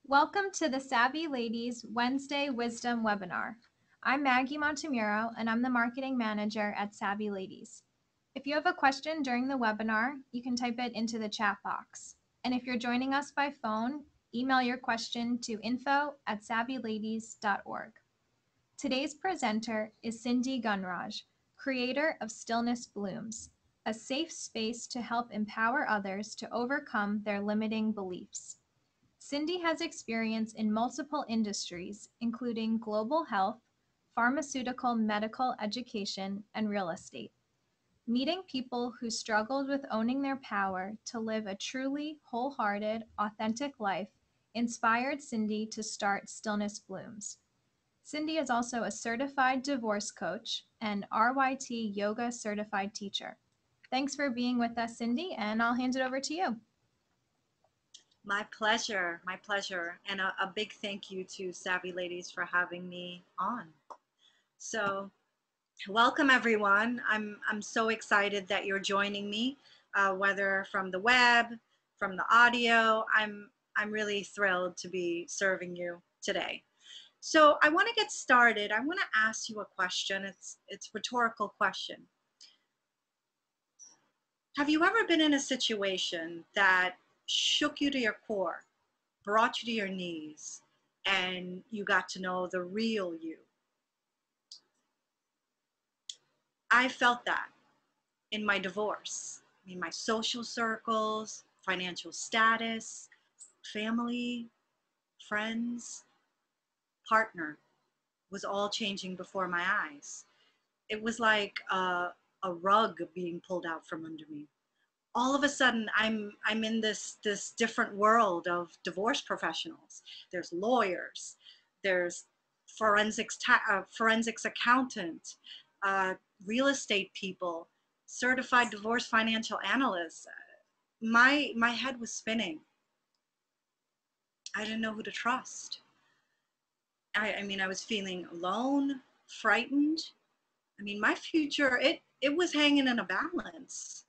Welcome to the Savvy Ladies Wednesday Wisdom webinar. I'm Maggie Montemuro, and I'm the Marketing Manager at Savvy Ladies. If you have a question during the webinar, you can type it into the chat box. And if you're joining us by phone, email your question to info@savvyladies.org. Today's presenter is Cindy Gunraj, creator of Stillness Blooms, a safe space to help empower others to overcome their limiting beliefs. Cindy has experience in multiple industries, including global health, pharmaceutical medical education, and real estate. Meeting people who struggled with owning their power to live a truly wholehearted, authentic life inspired Cindy to start Stillness Blooms. Cindy is also a certified divorce coach and RYT yoga certified teacher. Thanks for being with us, Cindy, and I'll hand it over to you. My pleasure, my pleasure. And a big thank you to Savvy Ladies for having me on. So welcome everyone. I'm so excited that you're joining me, whether from the web, from the audio. I'm really thrilled to be serving you today. So I want to get started. I want to ask you a question. It's a rhetorical question. Have you ever been in a situation that shook you to your core, brought you to your knees, and you got to know the real you? I felt that in my divorce, in my social circles, financial status, family, friends, partner was all changing before my eyes. It was like a rug being pulled out from under me. All of a sudden I'm in this different world of divorce professionals. There's lawyers, there's forensics accountant, real estate people, certified divorce financial analysts. My head was spinning. I didn't know who to trust. I mean, I was feeling alone, frightened. I mean, my future, it was hanging in a balance.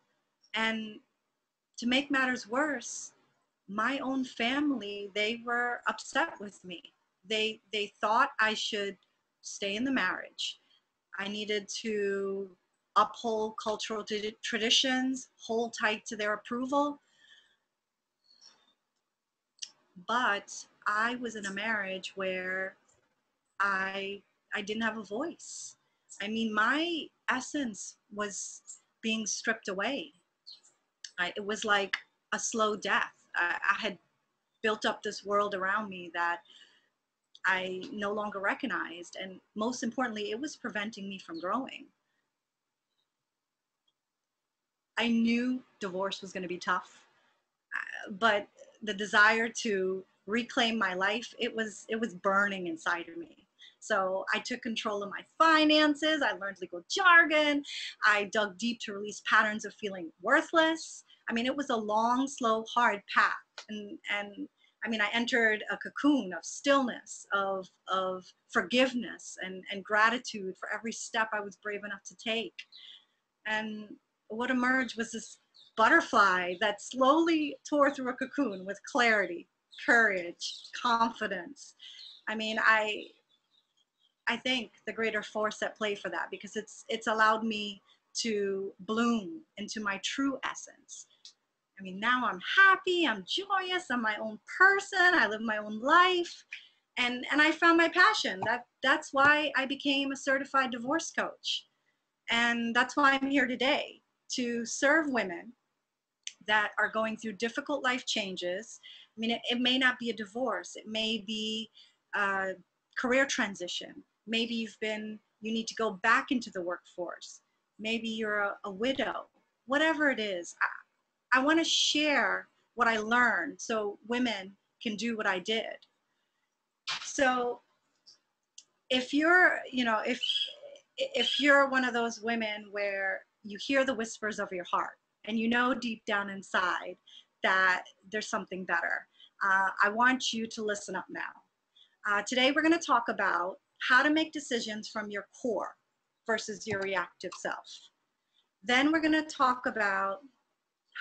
And to make matters worse, my own family, they were upset with me. They thought I should stay in the marriage. I needed to uphold cultural traditions, hold tight to their approval. But I was in a marriage where I didn't have a voice. I mean, my essence was being stripped away. It was like a slow death. I had built up this world around me that I no longer recognized. And most importantly, it was preventing me from growing. I knew divorce was going to be tough, but the desire to reclaim my life, it was burning inside of me. So I took control of my finances. I learned legal jargon. I dug deep to release patterns of feeling worthless. I mean, it was a long, slow, hard path. And I mean, I entered a cocoon of stillness, of forgiveness and gratitude for every step I was brave enough to take. And what emerged was this butterfly that slowly tore through a cocoon with clarity, courage, confidence. I mean, I think the greater force at play for that, because it's allowed me to bloom into my true essence. I mean, now I'm happy, I'm joyous, I'm my own person, I live my own life, and I found my passion. That's why I became a certified divorce coach. And that's why I'm here today, to serve women that are going through difficult life changes. I mean, it may not be a divorce, it may be a career transition. Maybe you need to go back into the workforce. Maybe you're a widow. Whatever it is, I want to share what I learned so women can do what I did. So if you're, if you're one of those women where you hear the whispers of your heart and you know deep down inside that there's something better, I want you to listen up now. Today we're going to talk about how to make decisions from your core versus your reactive self. Then we're going to talk about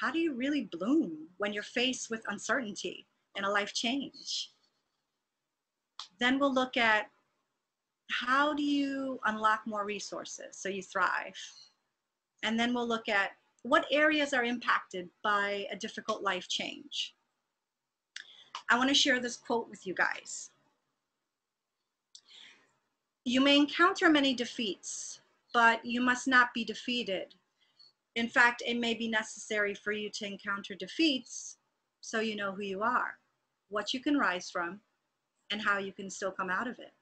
how do you really bloom when you're faced with uncertainty and a life change. Then we'll look at how do you unlock more resources so you thrive. And then we'll look at what areas are impacted by a difficult life change. I want to share this quote with you guys. You may encounter many defeats, but you must not be defeated. In fact, it may be necessary for you to encounter defeats so you know who you are, what you can rise from, and how you can still come out of it.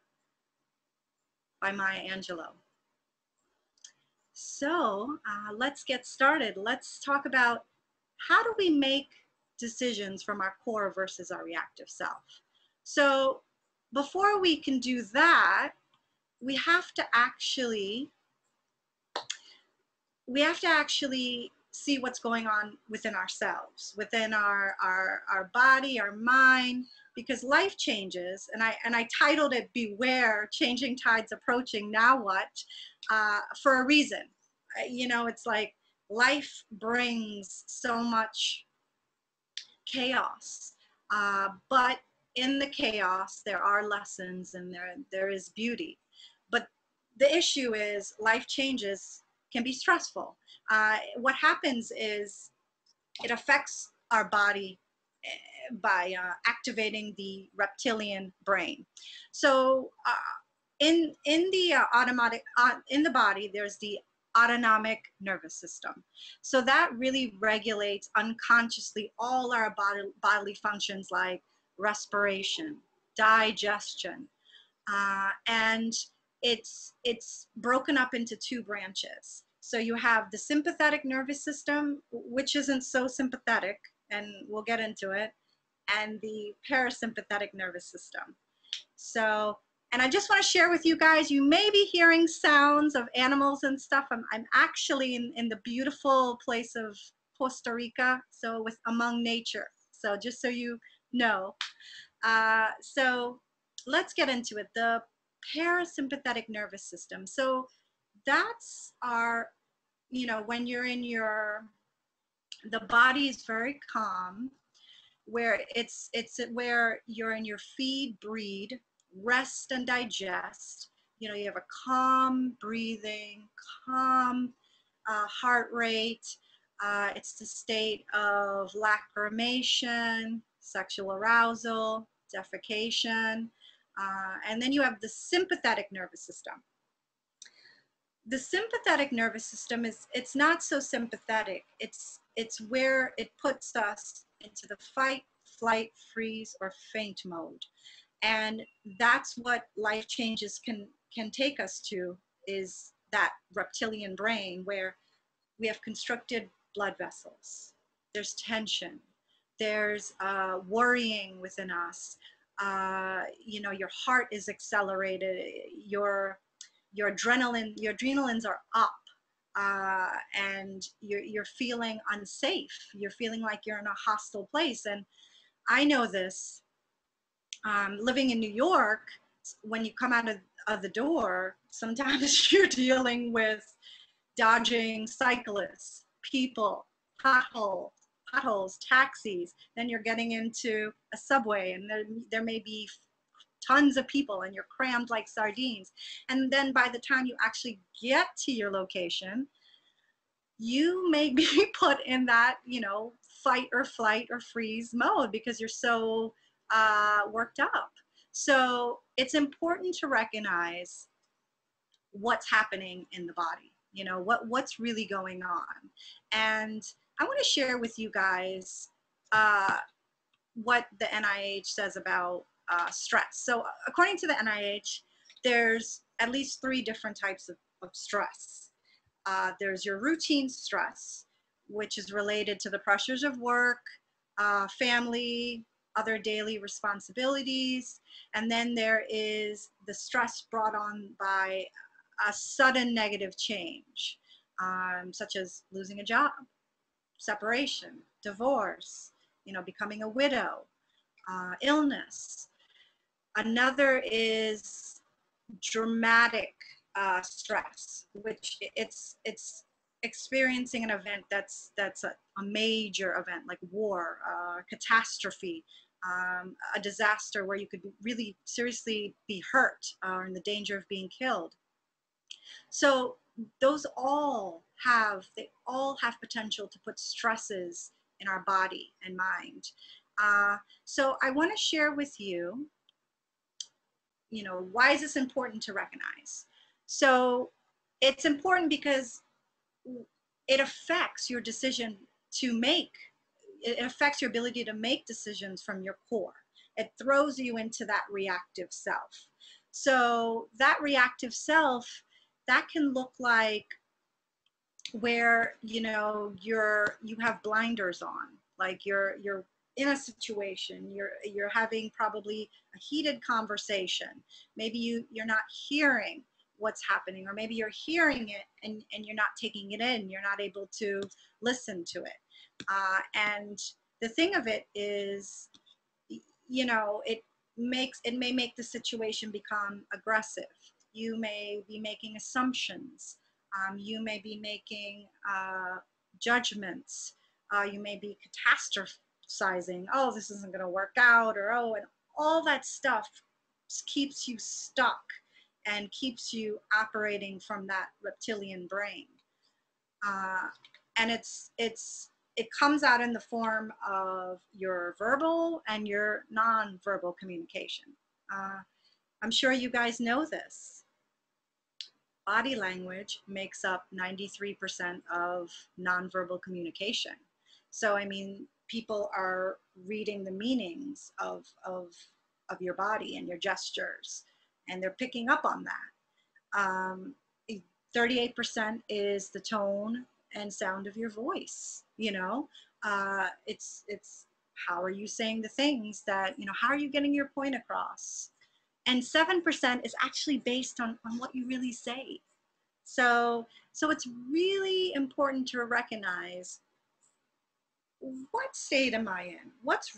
By Maya Angelou. So let's get started. Let's talk about how do we make decisions from our core versus our reactive self. So before we can do that, we have to actually see what's going on within ourselves, within our body, our mind, because life changes. And I titled it Beware Changing Tides Approaching, Now What? For a reason. You know, it's like life brings so much chaos, but in the chaos there are lessons and there is beauty. But the issue is life changes can be stressful. What happens is it affects our body by activating the reptilian brain. So in the body, there's the autonomic nervous system. So that really regulates unconsciously all our bodily functions like respiration, digestion, and it's broken up into two branches. So you have the sympathetic nervous system, which isn't so sympathetic, and we'll get into it, and the parasympathetic nervous system. So, and I just want to share with you guys, you may be hearing sounds of animals and stuff. I'm actually in the beautiful place of Costa Rica, so with among nature. So just so you know. So let's get into it. The parasympathetic nervous system. So that's our, you know, when you're in the body is very calm, where it's where you're in your feed, breathe, rest and digest. You know, you have a calm breathing, calm heart rate. It's the state of lacrimation, sexual arousal, defecation. And then you have the sympathetic nervous system. The sympathetic nervous system it's not so sympathetic. It's where it puts us into the fight, flight, freeze, or faint mode. And that's what life changes can take us to, is that reptilian brain where we have constricted blood vessels. There's tension. There's worrying within us. You know, your heart is accelerated. Your adrenalines are up, and you're feeling unsafe. You're feeling like you're in a hostile place. And I know this. Living in New York, when you come out of the door, sometimes you're dealing with dodging cyclists, people, potholes, taxis. Then you're getting into a subway, and there may be tons of people, and you're crammed like sardines. And then by the time you actually get to your location, you may be put in that, you know, fight or flight or freeze mode because you're so worked up. So it's important to recognize what's happening in the body, you know, what's really going on. And I want to share with you guys what the NIH says about stress. So according to the NIH, there's at least 3 different types of stress. There's your routine stress, which is related to the pressures of work, family, other daily responsibilities. And then there is the stress brought on by a sudden negative change, such as losing a job, separation, divorce, you know, becoming a widow, illness. Another is dramatic stress, which it's experiencing an event that's a major event like war, catastrophe, a disaster where you could really seriously be hurt or in the danger of being killed. So those they all have potential to put stresses in our body and mind. So I want to share with you, why is this important to recognize? So it's important because it affects your decision to make, it affects your ability to make decisions from your core. It throws you into that reactive self. So that reactive self, that can look like where you have blinders on, like you're in a situation, you're having probably a heated conversation, maybe you're not hearing what's happening, or maybe you're hearing it and you're not taking it in, you're not able to listen to it. And the thing of it is, it may make the situation become aggressive. You may be making assumptions. You may be making judgments. You may be catastrophizing. Oh, this isn't going to work out, or oh, and all that stuff keeps you stuck and keeps you operating from that reptilian brain. And it comes out in the form of your verbal and your non-verbal communication. I'm sure you guys know this. Body language makes up 93% of nonverbal communication. So, I mean, people are reading the meanings of your body and your gestures, and they're picking up on that. 38% is the tone and sound of your voice. It's how are you saying the things that, how are you getting your point across? And 7% is actually based on what you really say. So it's really important to recognize, what state am I in? What's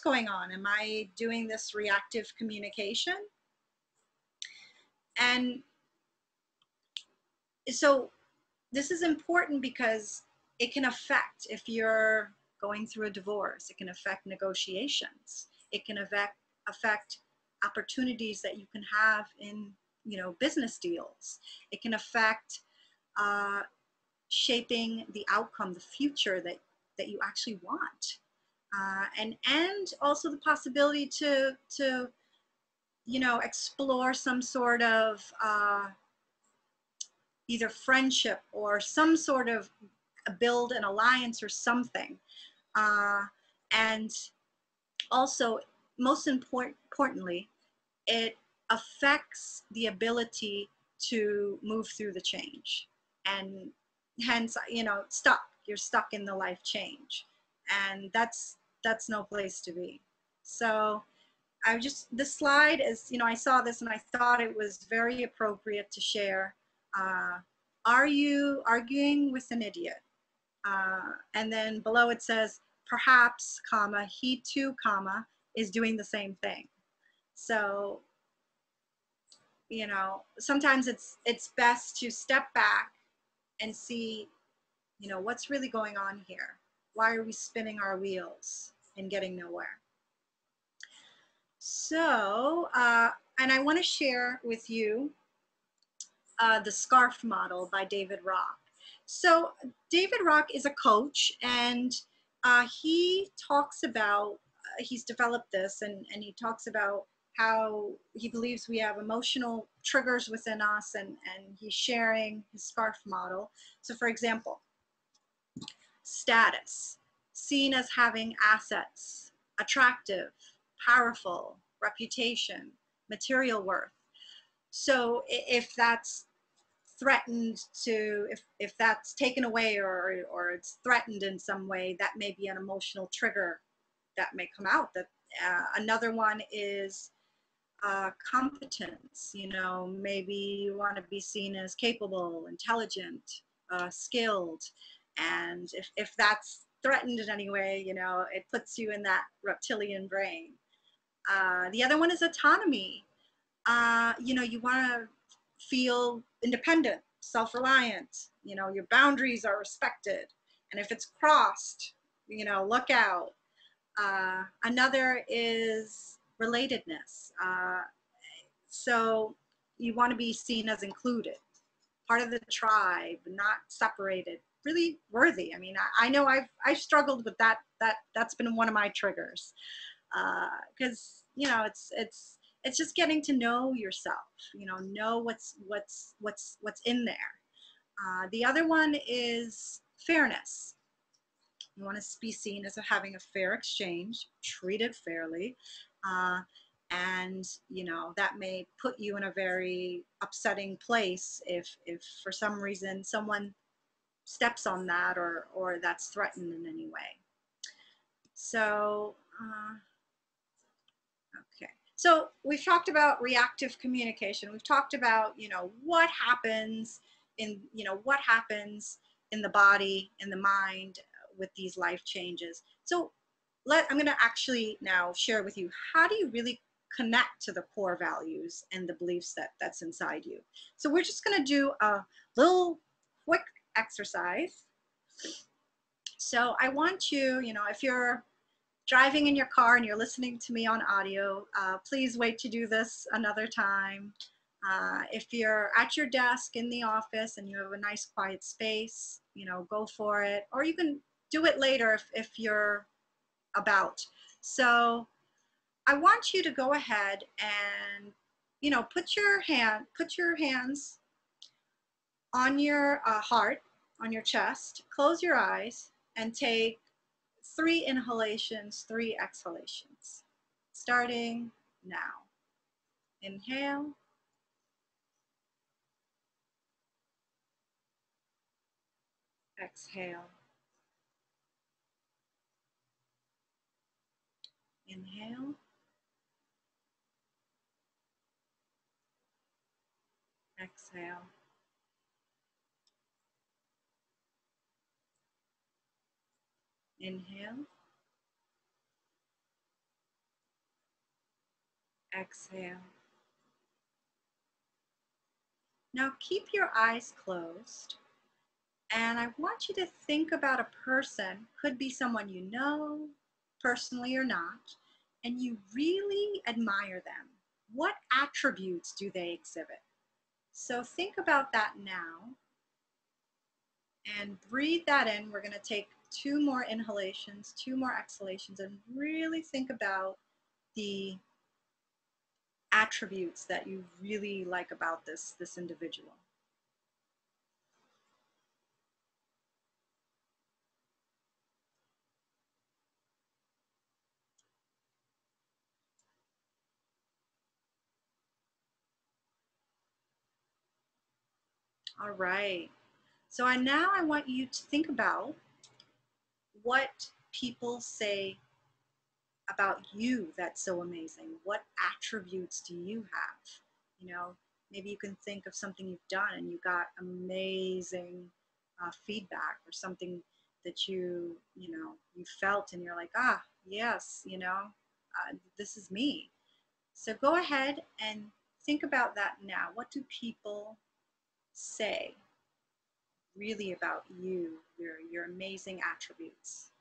going on? Am I doing this reactive communication? And so this is important because it can affect, if you're going through a divorce, it can affect negotiations. It can affect opportunities that you can have in, business deals. It can affect shaping the outcome, the future that you actually want. And also the possibility to explore some sort of either friendship or some sort of build an alliance or something. And also, most importantly, it affects the ability to move through the change. And hence, you're stuck in the life change. And that's no place to be. So this slide is, I saw this and I thought it was very appropriate to share. Are you arguing with an idiot? And then below it says, perhaps, comma, he too, comma, is doing the same thing. So, sometimes it's best to step back and see, what's really going on here? Why are we spinning our wheels and getting nowhere? So, and I want to share with you the SCARF model by David Rock. So David Rock is a coach, and he talks about, he's developed this, and he talks about how he believes we have emotional triggers within us, and he's sharing his SCARF model. So for example, status, seen as having assets, attractive, powerful, reputation, material worth. So if that's threatened to, if that's taken away or it's threatened in some way, that may be an emotional trigger that may come out. That another one is competence. Maybe you want to be seen as capable, intelligent, skilled, and if that's threatened in any way, it puts you in that reptilian brain. The other one is autonomy. You want to feel independent, self-reliant, your boundaries are respected. And if it's crossed, look out. Another is relatedness. So you want to be seen as included, part of the tribe, not separated, really worthy. I mean, I know I've struggled with that. That's been one of my triggers, because it's just getting to know yourself. Know what's in there. The other one is fairness. You want to be seen as having a fair exchange, treated fairly. Uh, and that may put you in a very upsetting place if for some reason someone steps on that, or that's threatened in any way. So okay, so we've talked about reactive communication. We've talked about what happens in the body, in the mind, with these life changes. So I'm going to actually now share with you, how do you really connect to the core values and the beliefs that's inside you. So we're just going to do a little quick exercise. So I want you, if you're driving in your car and you're listening to me on audio, please wait to do this another time. If you're at your desk in the office and you have a nice quiet space, go for it. Or you can do it later if you're about. So I want you to go ahead and put your hands on your heart, on your chest, close your eyes, and take 3 inhalations, 3 exhalations, starting now. Inhale. Exhale. Inhale. Exhale. Inhale. Exhale. Now keep your eyes closed, and I want you to think about a person, could be someone you know, personally or not, and you really admire them. What attributes do they exhibit? So think about that now and breathe that in. We're going to take 2 more inhalations, 2 more exhalations, and really think about the attributes that you really like about this individual. All right. So now I want you to think about what people say about you that's so amazing. What attributes do you have? Maybe you can think of something you've done and you got amazing feedback, or something that you felt and you're like, yes, this is me. So go ahead and think about that now. What do people say really about you, your amazing attributes?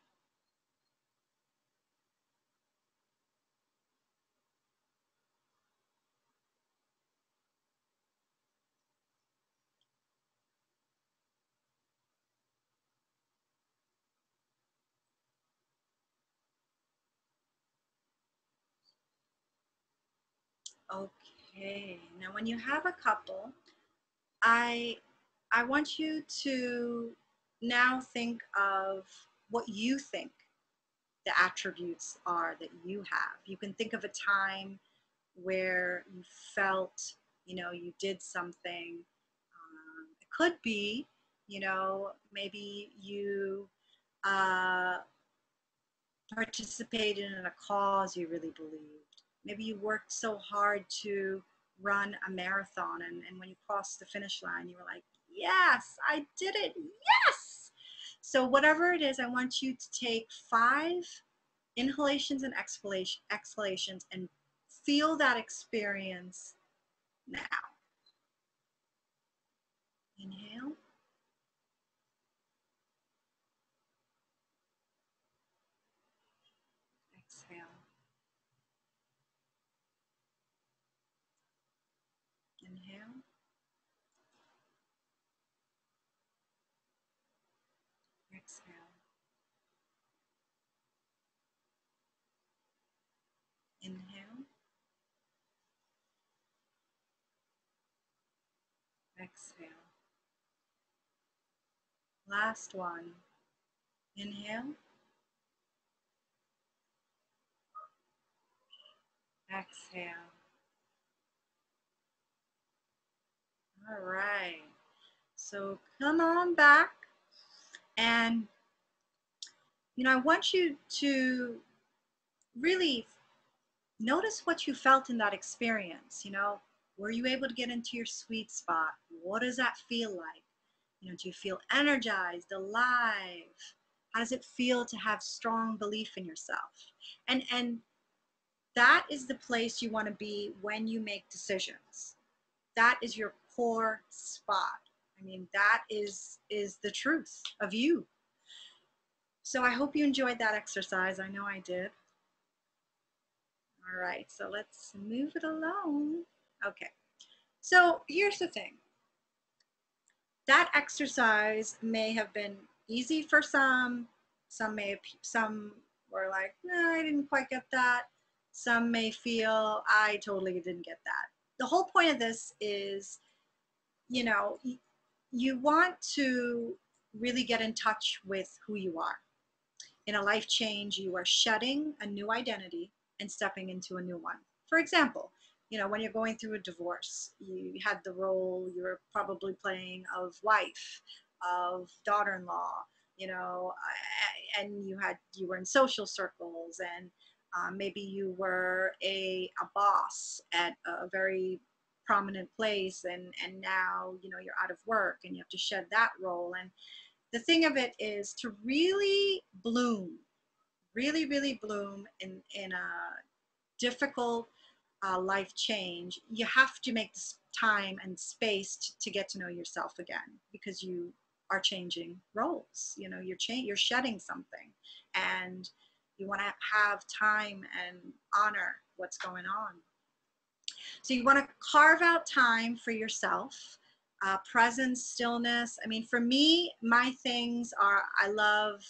Okay, now when you have a couple, I I want you to now think of what you think the attributes are that you have. You can think of a time where you felt, you did something. It could be, maybe you uh, participated in a cause you really believed. Maybe you worked so hard to run a marathon, and when you crossed the finish line, you were like, yes, I did it. Yes. So whatever it is, I want you to take 5 inhalations and exhalations and feel that experience now. Inhale. Inhale. Exhale. Inhale. Exhale. Last one. Inhale. Exhale. All right. So come on back, and I want you to really notice what you felt in that experience. Were you able to get into your sweet spot? What does that feel like? Do you feel energized, alive? How does it feel to have strong belief in yourself? And that is the place you want to be when you make decisions. That is your core spot. I mean, that is the truth of you. So I hope you enjoyed that exercise. I know I did. All right, so let's move it along. Okay, so here's the thing. That exercise may have been easy for some. Some were like, no, I didn't quite get that. Some may feel I totally didn't get that. The whole point of this is, you want to really get in touch with who you are. In a life change, you are shedding a new identity and stepping into a new one. For example, when you're going through a divorce, you had the role you were probably playing of wife, of daughter-in-law, and you were in social circles, and maybe you were a boss at a very prominent place, and now you're out of work and you have to shed that role. And the thing of it is to really bloom, really, really bloom in a difficult life change. You have to make this time and space to get to know yourself again, because you are changing roles. You're shedding something, and you want to have time and honor what's going on. So you want to carve out time for yourself. Presence, stillness. I mean, for me, my things are, I love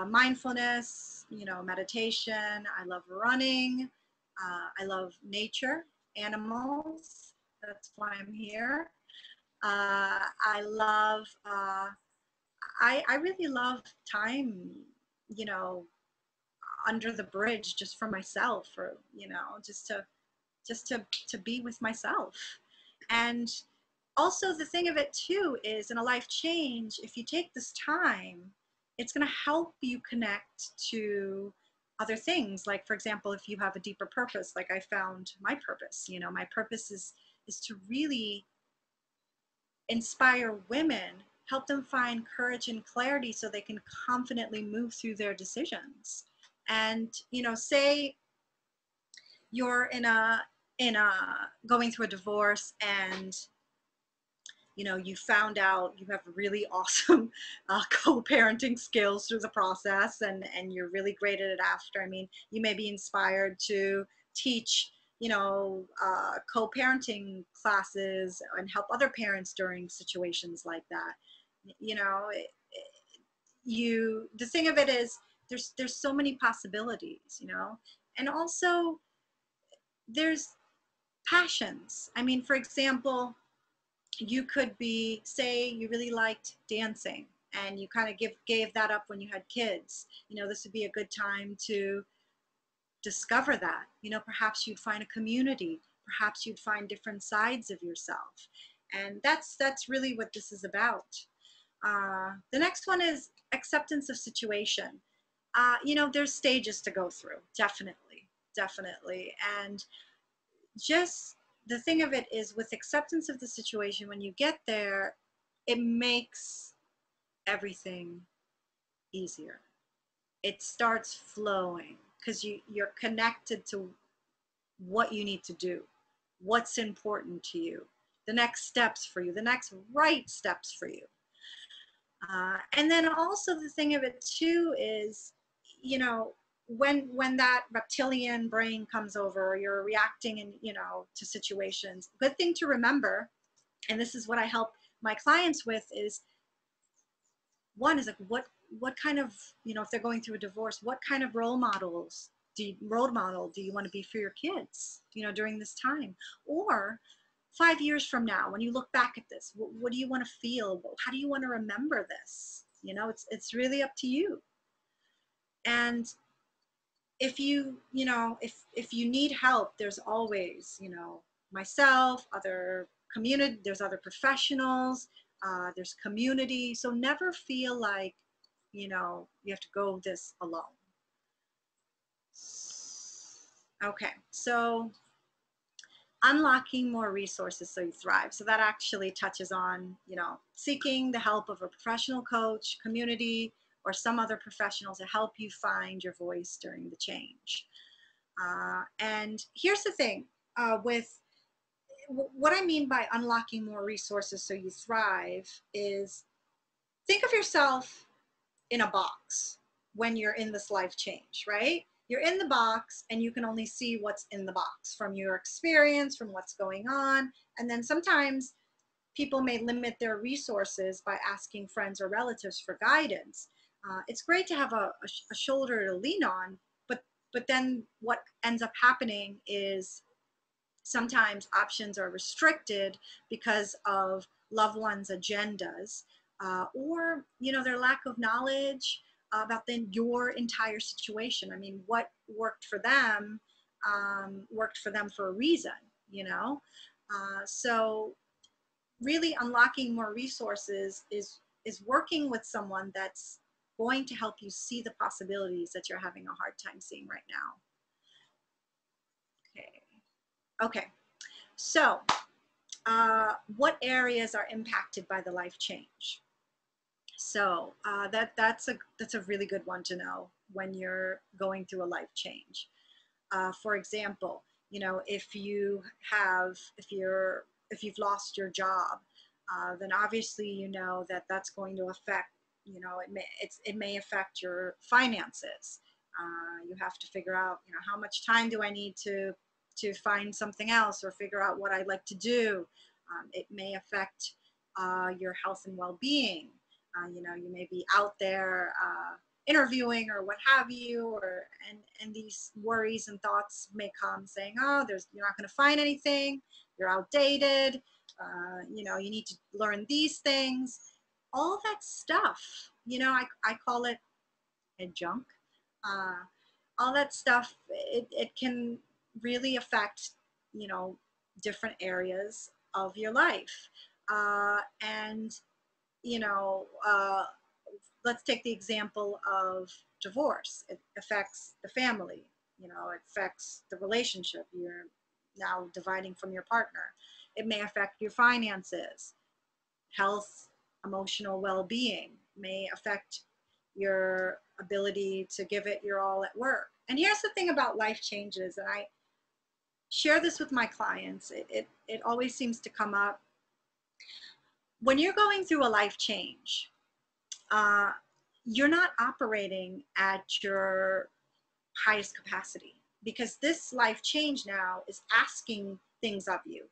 mindfulness, meditation. I love running. I love nature, animals. That's why I'm here. I love, I really love time, you know, under the bridge just for myself, or, just to be with myself. And also the thing of it too is, in a life change, if you take this time, it's going to help you connect to other things. Like, for example, if you have a deeper purpose, like I found my purpose. My purpose is to really inspire women, help them find courage and clarity so they can confidently move through their decisions. And say you're in a going through a divorce, and you found out you have really awesome co-parenting skills through the process, and you're really great at it after. I mean, you may be inspired to teach co-parenting classes and help other parents during situations like that. The thing of it is, there's so many possibilities, and also there's passions. I mean, for example, you could be, say you really liked dancing and you kind of gave that up when you had kids. This would be a good time to discover that. Perhaps you'd find a community, perhaps you'd find different sides of yourself. And that's really what this is about. The next one is acceptance of situation. There's stages to go through, definitely. And just the thing of it is, with acceptance of the situation, when you get there, it makes everything easier. It starts flowing because you're connected to what you need to do, what's important to you, the next steps for you, the next right steps for you. And then also the thing of it too is, when that reptilian brain comes over, you're reacting in, to situations. Good thing to remember, and this is what I help my clients with, is one is like, what kind of, if they're going through a divorce, what kind of role model do you want to be for your kids, during this time? Or 5 years from now, when you look back at this, what do you want to feel? How do you want to remember this? It's really up to you. And if if you need help, there's always, myself, there's other professionals, there's community. So never feel like, you have to go this alone. Okay, so unlocking more resources so you thrive. So that actually touches on, seeking the help of a professional coach, community, or some other professional to help you find your voice during the change. And here's the thing, with what I mean by unlocking more resources so you thrive is, think of yourself in a box when you're in this life change, right? You're in the box and you can only see what's in the box from your experience, from what's going on. And then sometimes people may limit their resources by asking friends or relatives for guidance. It's great to have a shoulder to lean on, but then what ends up happening is sometimes options are restricted because of loved ones' agendas, or their lack of knowledge about your entire situation. I mean, what worked for them for a reason, so really unlocking more resources is working with someone that's going to help you see the possibilities that you're having a hard time seeing right now. Okay, so what areas are impacted by the life change? So that's a really good one to know when you're going through a life change. For example, if you've lost your job, then obviously that's going to affect, it may affect your finances. You have to figure out, how much time do I need to find something else, or figure out what I'd like to do. It may affect your health and well-being. You may be out there interviewing or what have you, and these worries and thoughts may come saying, oh, you're not going to find anything, you're outdated, you need to learn these things. All that stuff, I call it head junk. All that stuff, it can really affect, different areas of your life. And, let's take the example of divorce. It affects the family, it affects the relationship. You're now dividing from your partner. It may affect your finances, health, emotional well-being, may affect your ability to give it your all at work. And here's the thing about life changes, and I share this with my clients. It always seems to come up. When you're going through a life change, you're not operating at your highest capacity, because this life change now is asking things of you.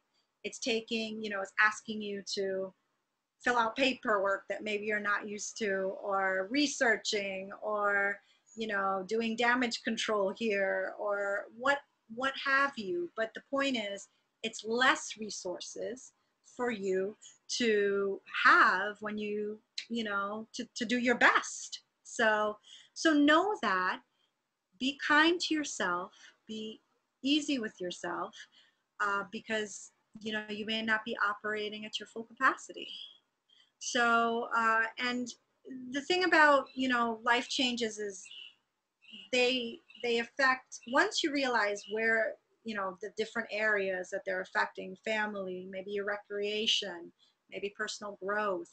It's it's asking you to fill out paperwork that maybe you're not used to, or researching, or doing damage control here, or what have you. But the point is, it's less resources for you to have when to do your best. So know that. Be kind to yourself, be easy with yourself, because you may not be operating at your full capacity. So and the thing about life changes is they affect, once you realize where the different areas that they're affecting, family, maybe your recreation, maybe personal growth.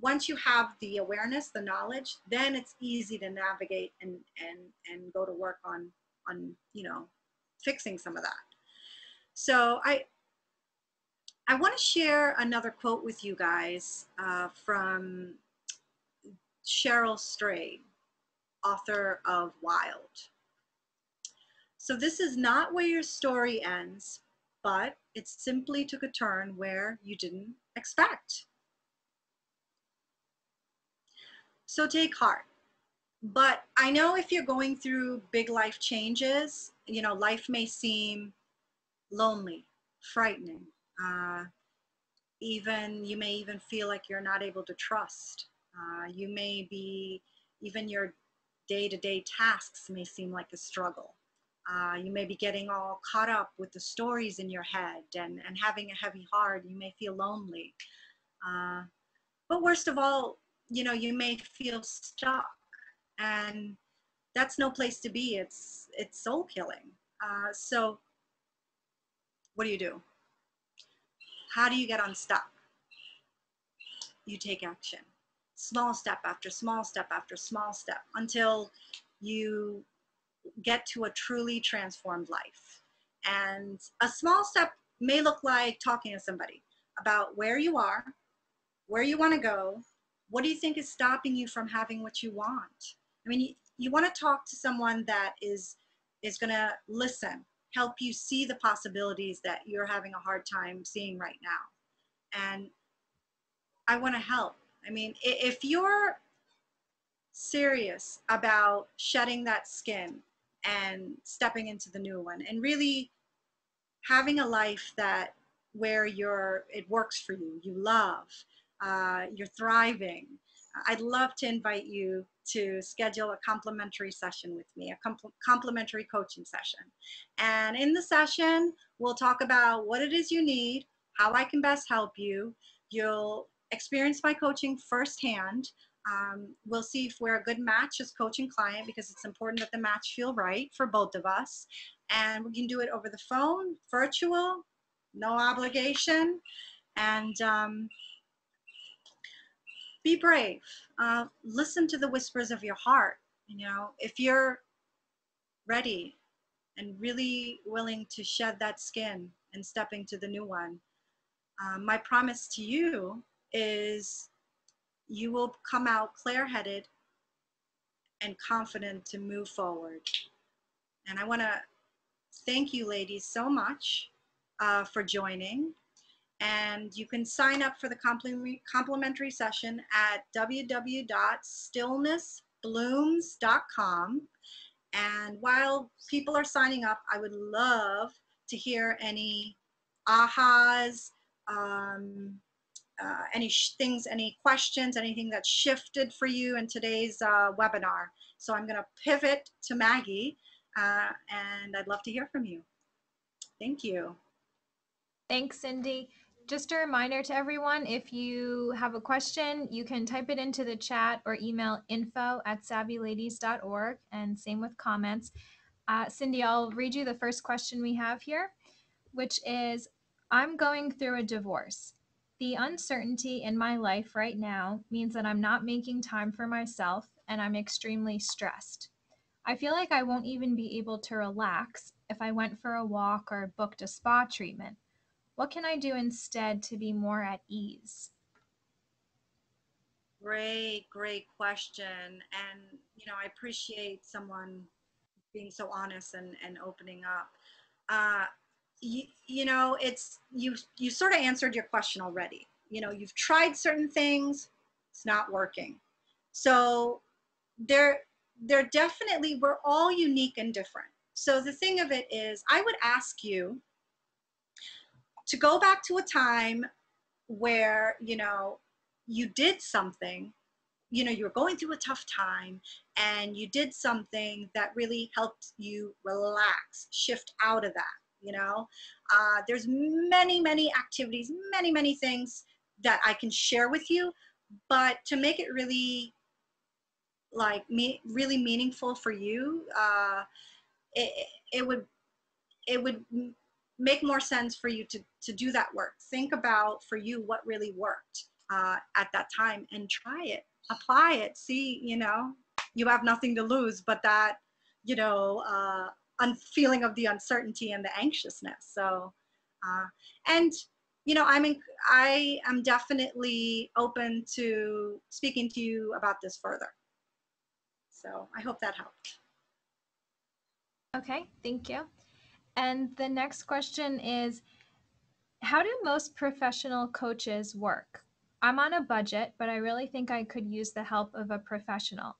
Once you have the awareness, the knowledge, then it's easy to navigate and go to work on fixing some of that. So I want to share another quote with you guys from Cheryl Strayed, author of Wild. So this is not where your story ends, but it simply took a turn where you didn't expect. So take heart. But I know if you're going through big life changes, life may seem lonely, frightening. You may even feel like you're not able to trust. You may be, even your day-to-day tasks may seem like a struggle. You may be getting all caught up with the stories in your head and having a heavy heart. You may feel lonely. But worst of all, you may feel stuck, and that's no place to be. It's soul killing. So what do? How do you get unstuck? You take action. Small step after small step after small step until you get to a truly transformed life. And a small step may look like talking to somebody about where you are, where you want to go. What do you think is stopping you from having what you want? I mean, you want to talk to someone that is going to listen, help you see the possibilities that you're having a hard time seeing right now. And I want to help. I mean, if you're serious about shedding that skin and stepping into the new one and really having a life where it works for you, you love, you're thriving, I'd love to invite you to schedule a complimentary session with me, a complimentary coaching session. And in the session, we'll talk about what it is you need, how I can best help you. You'll experience my coaching firsthand. We'll see if we're a good match as coach and client, because it's important that the match feel right for both of us. And we can do it over the phone, virtual, no obligation. And be brave. Listen to the whispers of your heart. If you're ready and really willing to shed that skin and step into the new one, my promise to you is you will come out clear-headed and confident to move forward. And I want to thank you, ladies, so much for joining. And you can sign up for the complimentary session at www.stillnessblooms.com. And while people are signing up, I would love to hear any ahas, any things, any questions, anything that shifted for you in today's webinar. So I'm going to pivot to Maggie, and I'd love to hear from you. Thank you. Thanks, Cindy. Just a reminder to everyone, if you have a question, you can type it into the chat or email info@savvyladies.org, and same with comments. Cindy, I'll read you the first question we have here, which is, I'm going through a divorce. The uncertainty in my life right now means that I'm not making time for myself, and I'm extremely stressed. I feel like I won't even be able to relax if I went for a walk or booked a spa treatment. What can I do instead to be more at ease? Great question. And, I appreciate someone being so honest and opening up. You sort of answered your question already. You've tried certain things, it's not working. So they're definitely, we're all unique and different. So the thing of it is, I would ask you to go back to a time where, you did something, you were going through a tough time, and you did something that really helped you relax, shift out of that. There's many activities, many things that I can share with you, but to make it really really meaningful for you, it would make more sense for you to do that work. Think about for you what really worked at that time, and try it, apply it, see, you have nothing to lose but that, feeling of the uncertainty and the anxiousness. So, and, I am definitely open to speaking to you about this further. So I hope that helped. Okay, thank you. And the next question is, how do most professional coaches work? I'm on a budget, but I really think I could use the help of a professional.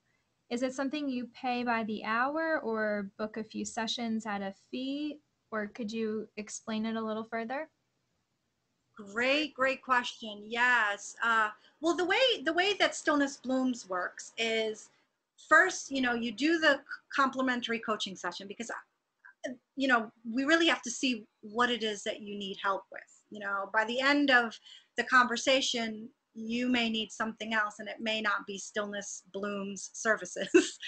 Is it something you pay by the hour or book a few sessions at a fee? Or could you explain it a little further? Great question. Yes. Well, the way that Stillness Blooms works is first, you do the complimentary coaching session because we really have to see what it is that you need help with. By the end of the conversation, you may need something else, and it may not be Stillness Blooms services.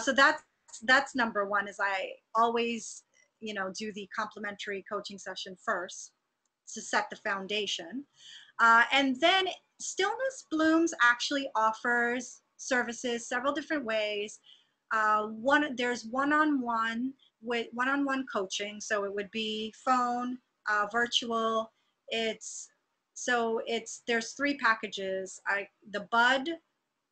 So that's number one. Is I always do the complimentary coaching session first to set the foundation. And then Stillness Blooms actually offers services several different ways. There's one-on-one with one-on-one coaching, so it would be phone, virtual. It's there's three packages. The Bud,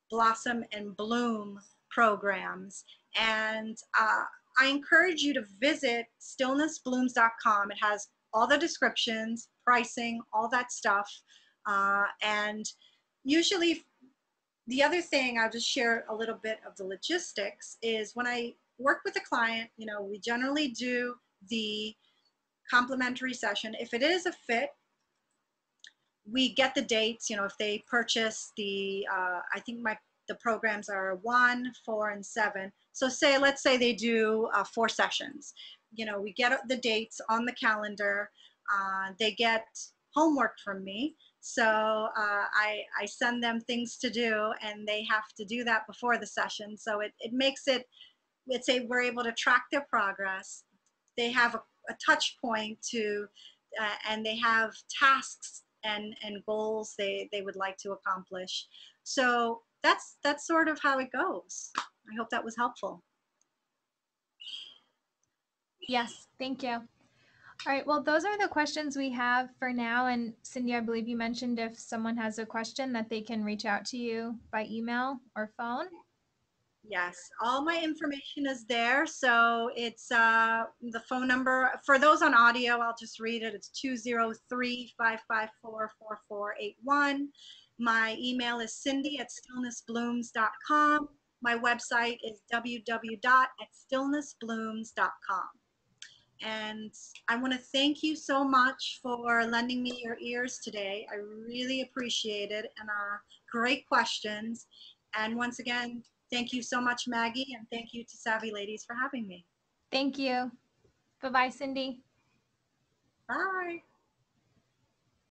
Blossom, and Bloom programs, and I encourage you to visit stillnessblooms.com. It has all the descriptions, pricing, all that stuff. And usually, the other thing, I'll just share a little bit of the logistics, is when I work with a client, we generally do the complimentary session. If it is a fit, we get the dates, if they purchase I think the programs are 1, 4, and 7. So let's say they do 4 sessions. We get the dates on the calendar. They get homework from me. So I send them things to do, and they have to do that before the session. So it makes it, let's say we're able to track their progress. They have a touch point and they have tasks and goals they would like to accomplish. So that's sort of how it goes. I hope that was helpful. Yes, thank you. All right, well, those are the questions we have for now. And Cindy, I believe you mentioned if someone has a question that they can reach out to you by email or phone. Yes, all my information is there. So it's the phone number. For those on audio, I'll just read it. It's 203-554-4481. My email is cindy@stillnessblooms.com. My website is www.stillnessblooms.com. And I want to thank you so much for lending me your ears today. I really appreciate it, and great questions. And once again, thank you so much, Maggie, and thank you to Savvy Ladies for having me. Thank you. Bye-bye, Cindy. Bye.